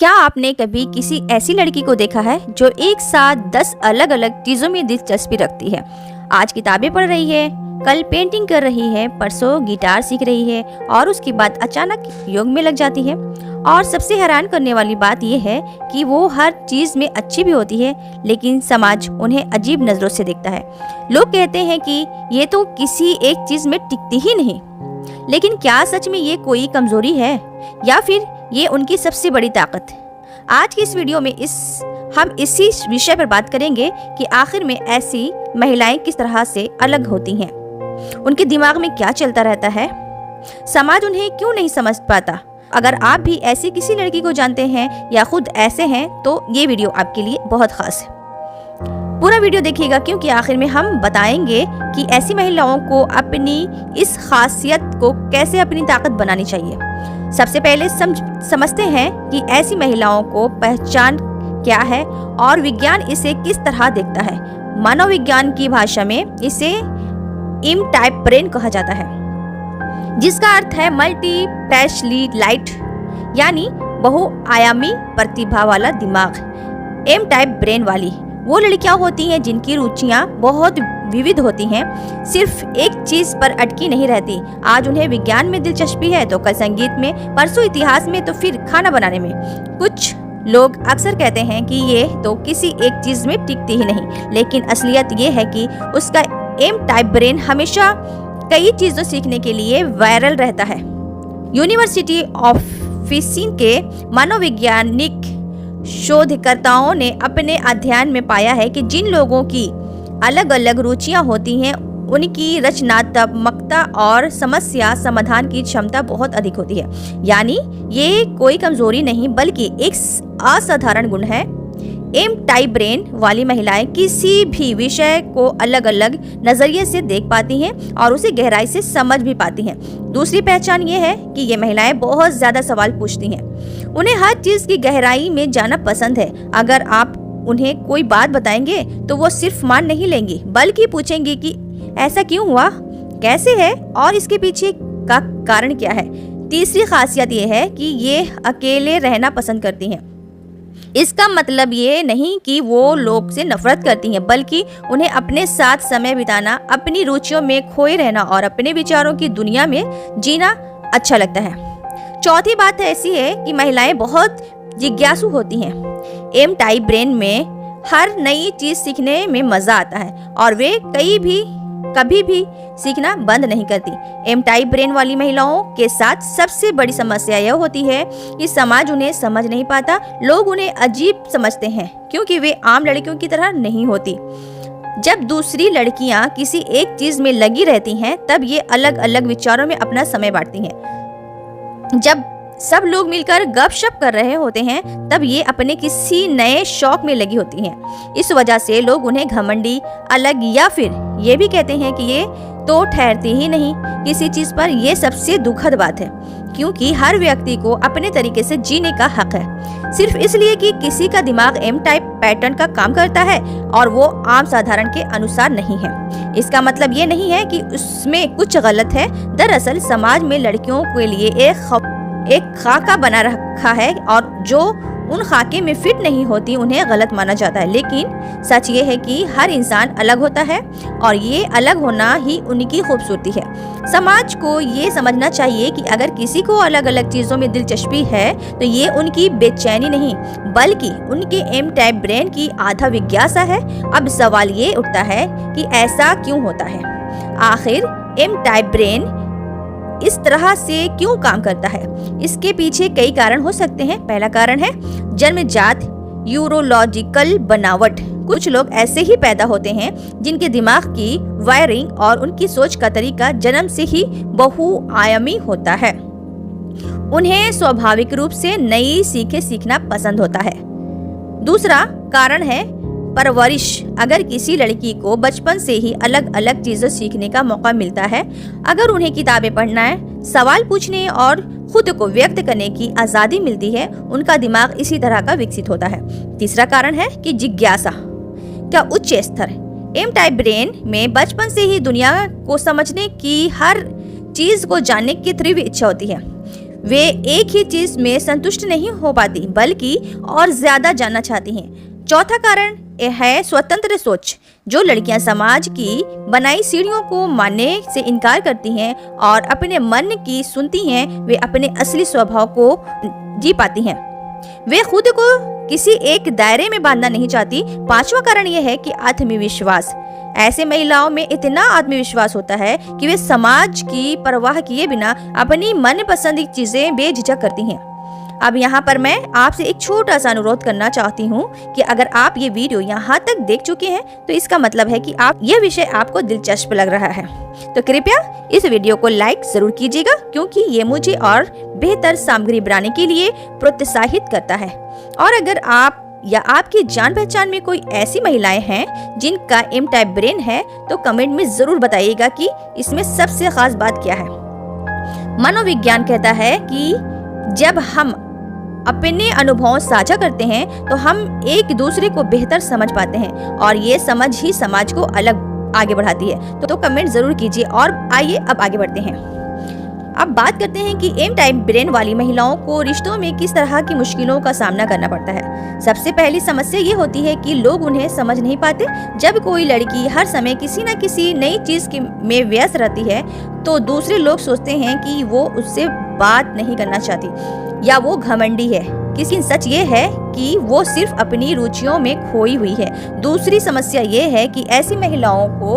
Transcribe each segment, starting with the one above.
क्या आपने कभी किसी ऐसी लड़की को देखा है जो एक साथ 10 अलग अलग चीजों में दिलचस्पी रखती है? आज किताबें पढ़ रही है, कल पेंटिंग कर रही है, परसों गिटार सीख रही है और उसके बाद अचानक योग में लग जाती है। और सबसे हैरान करने वाली बात यह है कि वो हर चीज में अच्छी भी होती है, लेकिन समाज उन्हें अजीब नजरों से देखता है। लोग कहते हैं कि ये तो किसी एक चीज में टिकती ही नहीं। लेकिन क्या सच में ये कोई कमजोरी है या फिर ये उनकी सबसे बड़ी ताकत? आज की इस वीडियो में हम इसी विषय पर बात करेंगे कि आखिर में ऐसी महिलाएं किस तरह से अलग होती हैं, उनके दिमाग में क्या चलता रहता है, समाज उन्हें क्यों नहीं समझ पाता। अगर आप भी ऐसी किसी लड़की को जानते हैं या खुद ऐसे हैं तो ये वीडियो आपके लिए बहुत खास है। पूरा वीडियो देखिएगा, क्योंकि आखिर में हम बताएंगे कि ऐसी महिलाओं को अपनी इस खासियत को कैसे अपनी ताकत बनानी चाहिए। सबसे पहले समझते हैं कि ऐसी महिलाओं को पहचान क्या है और विज्ञान इसे किस तरह देखता है। मनोविज्ञान की भाषा में इसे एम टाइप ब्रेन कहा जाता है, जिसका अर्थ है मल्टीपैशलिलाइट, यानी बहुआयामी प्रतिभा वाला दिमाग। एम टाइप ब्रेन वाली वो लड़कियां होती हैं जिनकी रुचियां बहुत विविध होती हैं, सिर्फ एक चीज पर अटकी नहीं रहती। आज उन्हें विज्ञान में दिलचस्पी है तो कल संगीत में, परसों इतिहास में तो फिर खाना बनाने में। कुछ लोग अक्सर कहते हैं कि ये तो किसी एक चीज में टिकती ही नहीं, लेकिन असलियत ये है कि उसका एम टाइप ब्रेन हमेशा कई चीजों सीखने के लिए वायरल रहता है। यूनिवर्सिटी ऑफ फिशिंग के मनोवैज्ञानिक शोधकर्ताओं ने अपने अध्ययन में पाया है कि जिन लोगों की अलग अलग रुचियां होती हैं उनकी रचनात्मकता और समस्या समाधान की क्षमता बहुत अधिक होती है। यानी ये कोई कमजोरी नहीं बल्कि एक असाधारण गुण है। एम टाइप ब्रेन वाली महिलाएं किसी भी विषय को अलग अलग नजरिए से देख पाती हैं और उसे गहराई से समझ भी पाती हैं। दूसरी पहचान ये है कि ये महिलाएं बहुत ज्यादा सवाल पूछती हैं। उन्हें हर चीज की गहराई में जाना पसंद है। अगर आप उन्हें कोई बात बताएंगे तो वो सिर्फ मान नहीं लेंगी, बल्कि पूछेंगी कि ऐसा क्यों हुआ, कैसे है और इसके पीछे का कारण क्या है। तीसरी खासियत ये है कि ये अकेले रहना पसंद करती हैं। इसका मतलब ये नहीं कि वो लोग से नफरत करती हैं, बल्कि उन्हें अपने साथ समय बिताना, अपनी रुचियों में खोए रहना और अपने विचारों की दुनिया में जीना अच्छा लगता है। चौथी बात ऐसी है कि महिलाएं बहुत जिज्ञासु होती हैं। एम टाइप ब्रेन में हर नई चीज सीखने में मजा आता है और वे कभी भी सीखना बंद नहीं करती। एम टाइप ब्रेन वाली महिलाओं के साथ सबसे बड़ी समस्या यह होती है कि समाज उन्हें समझ नहीं पाता। लोग उन्हें अजीब समझते हैं क्योंकि वे आम लड़कियों की तरह नहीं होती। जब दूसरी लड़कियां किसी एक चीज में लगी रहती हैं, तब ये अलग अलग विचारों में अपना समय बांटती हैं। जब सब लोग मिलकर गपशप कर रहे होते हैं, तब ये अपने किसी नए शौक में लगी होती हैं। इस वजह से लोग उन्हें घमंडी, अलग या फिर ये भी कहते हैं कि ये तो ठहरती ही नहीं किसी चीज पर। ये सबसे दुखद बात है, क्योंकि हर व्यक्ति को अपने तरीके से जीने का हक है। सिर्फ इसलिए कि किसी का दिमाग एम टाइप पैटर्न का काम करता है और वो आम साधारण के अनुसार नहीं है, इसका मतलब ये नहीं है कि उसमें कुछ गलत है। दरअसल समाज में लड़कियों के लिए एक खाका बना रखा है और जो उन खाके में फिट नहीं होती उन्हें गलत माना जाता है। लेकिन सच ये है कि हर इंसान अलग होता है और ये अलग होना ही उनकी खूबसूरती है। समाज को ये समझना चाहिए कि अगर किसी को अलग अलग चीजों में दिलचस्पी है तो ये उनकी बेचैनी नहीं, बल्कि उनके एम टाइप ब्रेन की आधा जिज्ञासा है। अब सवाल ये उठता है कि ऐसा क्यों होता है? आखिर एम टाइप ब्रेन इस तरह से क्यों काम करता है? इसके पीछे कई कारण हो सकते हैं। पहला कारण है जन्मजात यूरोलॉजिकल बनावट। कुछ लोग ऐसे ही पैदा होते हैं जिनके दिमाग की वायरिंग और उनकी सोच का तरीका जन्म से ही बहुआयामी होता है। उन्हें स्वाभाविक रूप से नई सीखना पसंद होता है। दूसरा कारण है परवरिश। अगर किसी लड़की को बचपन से ही अलग अलग चीजें सीखने का मौका मिलता है, अगर उन्हें किताबें पढ़ना है, सवाल पूछने और खुद को व्यक्त करने की आजादी मिलती है, उनका दिमाग इसी तरह का विकसित होता है। तीसरा कारण है कि जिज्ञासा का उच्च स्तर। एम टाइप ब्रेन में बचपन से ही दुनिया को समझने की, हर चीज को जानने की तीव्र इच्छा होती है। वे एक ही चीज में संतुष्ट नहीं हो पाती बल्कि और ज्यादा जानना चाहती हैं। चौथा कारण है स्वतंत्र सोच। जो लड़कियां समाज की बनाई सीढ़ियों को मानने से इनकार करती हैं और अपने मन की सुनती हैं, वे अपने असली स्वभाव को जी पाती हैं। वे खुद को किसी एक दायरे में बांधना नहीं चाहती। पांचवा कारण यह है कि आत्मविश्वास। ऐसे महिलाओं में इतना आत्मविश्वास होता है कि वे समाज की परवाह किए बिना अपनी मनपसंद की चीजें बेझिझक करती हैं। अब यहाँ पर मैं आपसे एक छोटा सा अनुरोध करना चाहती हूँ कि अगर आप ये वीडियो यहाँ तक देख चुके हैं तो इसका मतलब है कि यह विषय आपको दिलचस्प लग रहा है। तो कृपया इस वीडियो को लाइक जरूर कीजिएगा, क्योंकि ये मुझे और बेहतर सामग्री बनाने के लिए प्रोत्साहित करता है। और अगर आप या आपकी जान पहचान में कोई ऐसी महिलाएं हैं जिनका एम टाइप ब्रेन है तो कमेंट में जरूर बताइएगा कि इसमें सबसे खास बात क्या है। मनोविज्ञान कहता है कि जब हम अपने अनुभव साझा करते हैं तो हम एक दूसरे को बेहतर समझ पाते हैं और ये समझ ही समाज को अलग आगे बढ़ाती है। तो कमेंट जरूर कीजिए। और आइए अब आगे बढ़ते हैं। अब बात करते हैं कि एम टाइप ब्रेन वाली महिलाओं को रिश्तों में किस तरह की मुश्किलों का सामना करना पड़ता है। सबसे पहली समस्या ये होती है कि लोग उन्हें समझ नहीं पाते। जब कोई लड़की हर समय किसी न किसी नई चीज में व्यस्त रहती है तो दूसरे लोग सोचते हैं कि वो उससे बात नहीं करना चाहती या वो घमंडी है। लेकिन सच ये है कि वो सिर्फ अपनी रुचियों में खोई हुई है। दूसरी समस्या ये है कि ऐसी महिलाओं को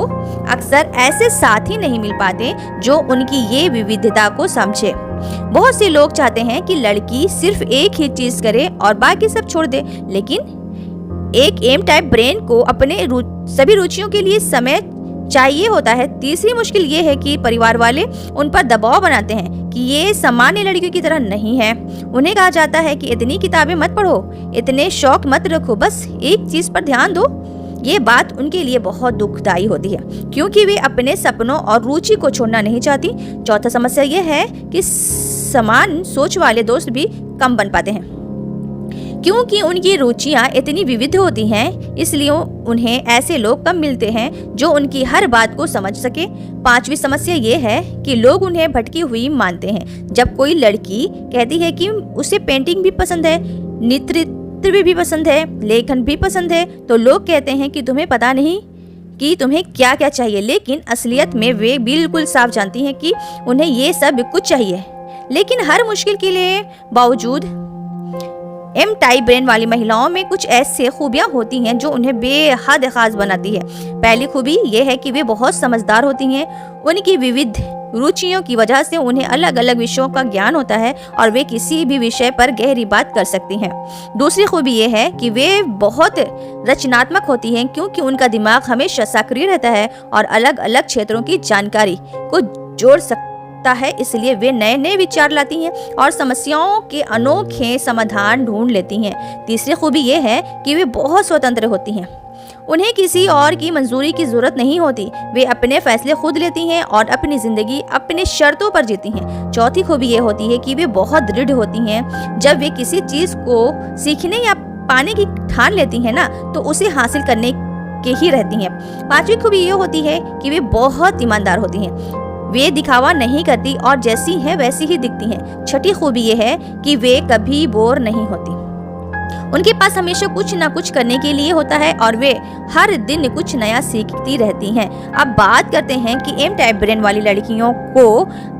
अक्सर ऐसे साथी नहीं मिल पाते जो उनकी ये विविधता को समझे। बहुत से लोग चाहते हैं कि लड़की सिर्फ एक ही चीज करे और बाकी सब छोड़ दे, लेकिन एक एम टाइप ब्रेन को अपने सभी रुचियों के लिए समय चाहिए होता है। तीसरी मुश्किल ये है कि परिवार वाले उन पर दबाव बनाते हैं कि ये सामान्य लड़कियों की तरह नहीं है। उन्हें कहा जाता है कि इतनी किताबें मत पढ़ो, इतने शौक मत रखो, बस एक चीज पर ध्यान दो। ये बात उनके लिए बहुत दुखदायी होती है क्योंकि वे अपने सपनों और रुचि को छोड़ना नहीं चाहती। चौथा समस्या ये है कि समान सोच वाले दोस्त भी कम बन पाते हैं क्योंकि उनकी रुचियां इतनी विविध होती हैं, इसलिए उन्हें ऐसे लोग कम मिलते हैं जो उनकी हर बात को समझ सके। पांचवी समस्या ये है कि लोग उन्हें भटकी हुई मानते हैं। जब कोई लड़की कहती है कि उसे पेंटिंग भी पसंद है, नृत्य भी पसंद है, लेखन भी पसंद है, तो लोग कहते हैं कि तुम्हें पता नहीं कि तुम्हें क्या क्या चाहिए। लेकिन असलियत में वे बिल्कुल साफ जानती हैं कि उन्हें ये सब कुछ चाहिए। लेकिन हर मुश्किल के लिए बावजूद एम टाइप ब्रेन वाली महिलाओं में कुछ ऐसे खूबियां होती हैं जो उन्हें बेहद खास बनाती है। पहली खूबी यह है कि वे बहुत समझदार होती हैं। उनकी विविध रुचियों की वजह से उन्हें अलग अलग विषयों का ज्ञान होता है और वे किसी भी विषय पर गहरी बात कर सकती हैं। दूसरी खूबी यह है कि वे बहुत रचनात्मक होती हैं क्योंकि उनका दिमाग हमेशा सक्रिय रहता है और अलग अलग क्षेत्रों की जानकारी को जोड़ सकता है, इसलिए वे नए नए विचार लाती हैं और समस्याओं के अनोखे समाधान ढूंढ लेती हैं। तीसरी खूबी ये है कि वे बहुत स्वतंत्र होती हैं। उन्हें किसी और की मंजूरी की जरूरत नहीं होती। वे अपने फैसले खुद लेती हैं और अपनी जिंदगी अपने शर्तों पर जीती हैं। चौथी खूबी ये होती है कि वे बहुत दृढ़ होती हैं। जब वे किसी चीज को सीखने या पाने की ठान लेती हैं ना, तो उसे हासिल करने के ही रहती हैं। पांचवी खूबी ये होती है कि वे बहुत ईमानदार होती हैं। वे दिखावा नहीं करती और जैसी हैं वैसी ही दिखती हैं। छठी खूबी ये है कि वे कभी बोर नहीं होती। उनके पास हमेशा कुछ ना कुछ करने के लिए होता है और वे हर दिन कुछ नया सीखती रहती हैं। अब बात करते हैं कि एम टाइप ब्रेन वाली लड़कियों को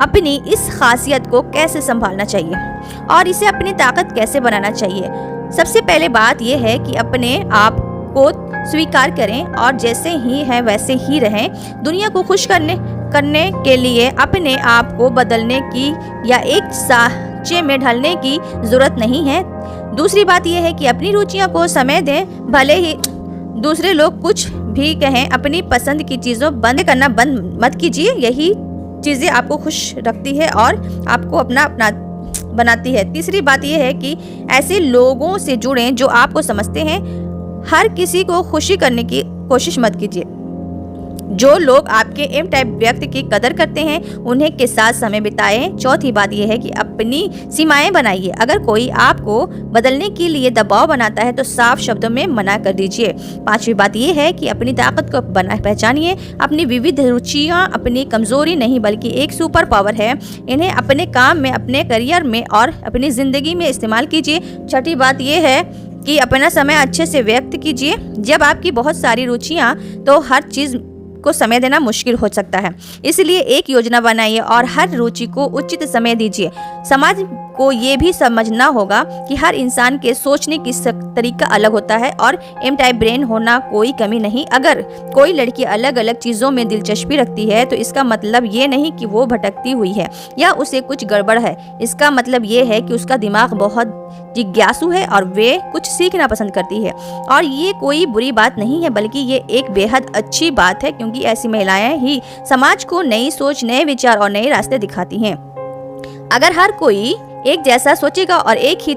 अपनी इस खासियत को कैसे संभालना चाहिए और इसे अपनी ताकत कैसे बनाना चाहिए। सबसे पहले बात यह है कि अपने आप को स्वीकार करें और जैसे ही है वैसे ही रहें। दुनिया को खुश करने के लिए अपने आप को बदलने की या एक सांचे में ढलने की जरूरत नहीं है। दूसरी बात यह है कि अपनी रुचियों को समय दें, भले ही दूसरे लोग कुछ भी कहें। अपनी पसंद की चीज़ों बंद करना बंद मत कीजिए, यही चीज़ें आपको खुश रखती है और आपको अपना बनाती है। तीसरी बात यह है कि ऐसे लोगों से जुड़ें जो आपको समझते हैं। हर किसी को खुशी करने की कोशिश मत कीजिए। जो लोग आपके एम टाइप व्यक्ति की कदर करते हैं उन्हें के साथ समय बिताएं। चौथी बात यह है कि अपनी सीमाएं बनाइए। अगर कोई आपको बदलने के लिए दबाव बनाता है तो साफ शब्दों में मना कर दीजिए। पांचवी बात यह है कि अपनी ताकत को पहचानिए। अपनी विविध रुचियां अपनी कमजोरी नहीं बल्कि एक सुपर पावर है। इन्हें अपने काम में, अपने करियर में और अपनी जिंदगी में इस्तेमाल कीजिए। छठी बात यह है कि अपना समय अच्छे से व्यक्त कीजिए। जब आपकी बहुत सारी रुचियां तो हर चीज को समय देना मुश्किल हो सकता है, इसलिए एक योजना बनाइए और हर रुचि को उचित समय दीजिए। समाज को ये भी समझना होगा कि हर इंसान के सोचने की तरीका अलग होता है और एम टाइप ब्रेन होना कोई कमी नहीं। अगर कोई लड़की अलग अलग चीज़ों में दिलचस्पी रखती है तो इसका मतलब ये नहीं कि वो भटकती हुई है या उसे कुछ गड़बड़ है। इसका मतलब ये है कि उसका दिमाग बहुत जिज्ञासु है और वे कुछ सीखना पसंद करती है। और ये कोई बुरी बात नहीं है बल्कि ये एक बेहद अच्छी बात है, क्योंकि ऐसी महिलाएं ही समाज को नई सोच, नए विचार और नए रास्ते दिखाती हैं। अगर हर कोई एक जैसा सोचेगा और एक ही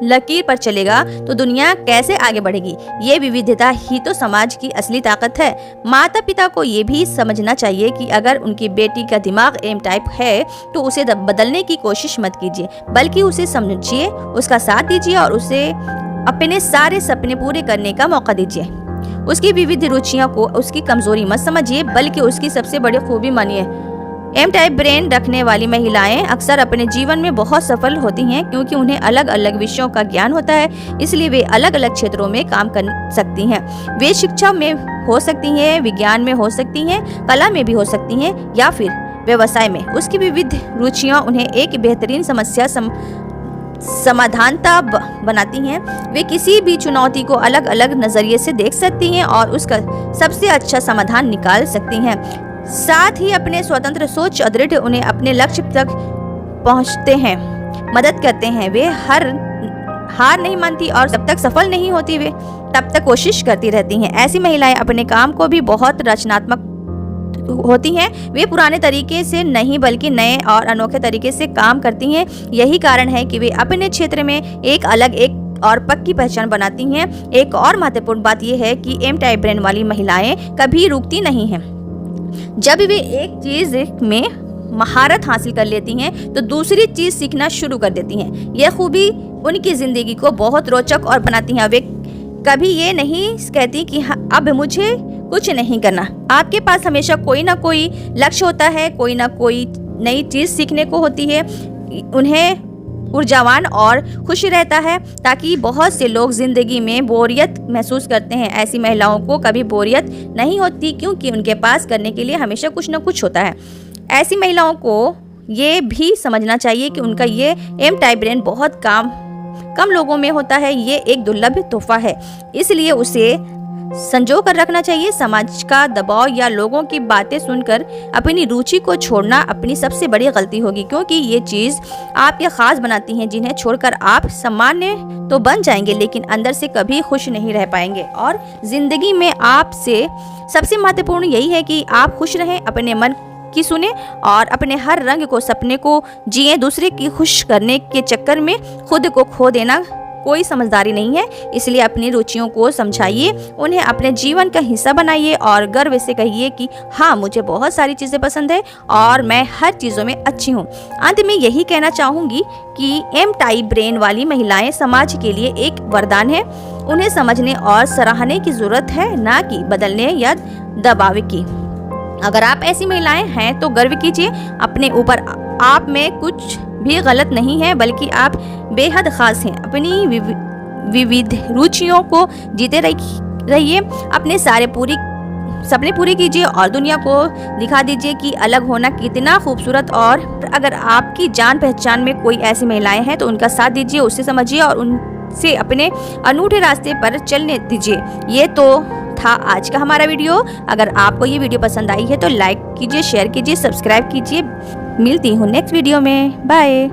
लकीर पर चलेगा तो दुनिया कैसे आगे बढ़ेगी। ये विविधता ही तो समाज की असली ताकत है। माता पिता को ये भी समझना चाहिए कि अगर उनकी बेटी का दिमाग एम टाइप है तो उसे बदलने की कोशिश मत कीजिए, बल्कि उसे समझिए, उसका साथ दीजिए और उसे अपने सारे सपने पूरे करने का मौका दीजिए। उसकी विविध रुचियों को उसकी कमजोरी मत समझिए बल्कि उसकी सबसे बड़ी खूबी मानिए। एम टाइप ब्रेन रखने वाली महिलाएं अक्सर अपने जीवन में बहुत सफल होती हैं क्योंकि उन्हें अलग अलग विषयों का ज्ञान होता है, इसलिए वे अलग अलग क्षेत्रों में काम कर सकती हैं। वे शिक्षा में हो सकती हैं, विज्ञान में हो सकती हैं, कला में भी हो सकती हैं या फिर व्यवसाय में। उसकी विविध रुचियां उन्हें एक बेहतरीन समस्या समाधानता बनाती हैं। वे किसी भी चुनौती को अलग अलग नजरिए से देख सकती हैं और उसका सबसे अच्छा समाधान निकाल सकती हैं। साथ ही अपने स्वतंत्र सोच और दृढ़ उन्हें अपने लक्ष्य तक पहुंचते हैं मदद करते हैं। वे हार नहीं मानती और जब तक सफल नहीं होती वे तब तक कोशिश करती रहती हैं। ऐसी महिलाएं अपने काम को भी बहुत रचनात्मक होती हैं। वे पुराने तरीके से नहीं बल्कि नए और अनोखे तरीके से काम करती हैं। यही कारण है कि वे अपने क्षेत्र में एक और पक्की पहचान बनाती हैं। एक और महत्वपूर्ण बात यह है कि एम टाइप ब्रेन वाली महिलाएं कभी रुकती नहीं हैं। जब वे एक चीज में महारत हासिल कर लेती हैं तो दूसरी चीज सीखना शुरू कर देती हैं। यह खूबी उनकी जिंदगी को बहुत रोचक और बनाती हैं। वे कभी ये नहीं कहती कि अब मुझे कुछ नहीं करना। आपके पास हमेशा कोई ना कोई लक्ष्य होता है, कोई ना कोई नई चीज सीखने को होती है। उन्हें ऊर्जावान और खुश रहता है ताकि बहुत से लोग जिंदगी में बोरियत महसूस करते हैं। ऐसी महिलाओं को कभी बोरियत नहीं होती क्योंकि उनके पास करने के लिए हमेशा कुछ न कुछ होता है। ऐसी महिलाओं को ये भी समझना चाहिए कि उनका ये एम टाइप ब्रेन बहुत कम लोगों में होता है। ये एक दुर्लभ तोहफा है, इसलिए उसे संजो कर रखना चाहिए। समाज का दबाव या लोगों की बातें सुनकर अपनी रुचि को छोड़ना अपनी सबसे बड़ी गलती होगी, क्योंकि ये चीज आपके खास बनाती हैं, जिन्हें छोड़कर आप सामान्य तो बन जाएंगे लेकिन अंदर से कभी खुश नहीं रह पाएंगे। और जिंदगी में आपसे सबसे महत्वपूर्ण यही है कि आप खुश रहें, अपने मन की सुने और अपने हर रंग को, सपने को जिए। दूसरे की खुश करने के चक्कर में खुद को खो देना कोई समझदारी नहीं है। इसलिए अपनी रुचियों को समझाइए, उन्हें अपने जीवन का हिस्सा बनाइए और गर्व से कहिए कि हाँ, मुझे बहुत सारी चीज़ें पसंद है और मैं हर चीज़ों में अच्छी हूँ। अंत में यही कहना चाहूँगी कि एम टाइप ब्रेन वाली महिलाएं समाज के लिए एक वरदान है। उन्हें समझने और सराहने की ज़रूरत है, ना कि बदलने या दबाव की। अगर आप ऐसी महिलाएं हैं तो गर्व कीजिए अपने ऊपर। आप में कुछ भी गलत नहीं है बल्कि आप बेहद खास हैं। अपनी विविध रुचियों को जीते रहिए, अपने सपने पूरे कीजिए और दुनिया को दिखा दीजिए कि अलग होना कितना खूबसूरत। और अगर आपकी जान पहचान में कोई ऐसी महिलाएं हैं तो उनका साथ दीजिए, उससे समझिए और उनसे अपने अनूठे रास्ते पर चलने दीजिए। ये तो था आज का हमारा वीडियो। अगर आपको ये वीडियो पसंद आई है तो लाइक कीजिए, शेयर कीजिए, सब्सक्राइब कीजिए। मिलती हूँ नेक्स्ट वीडियो में। बाय।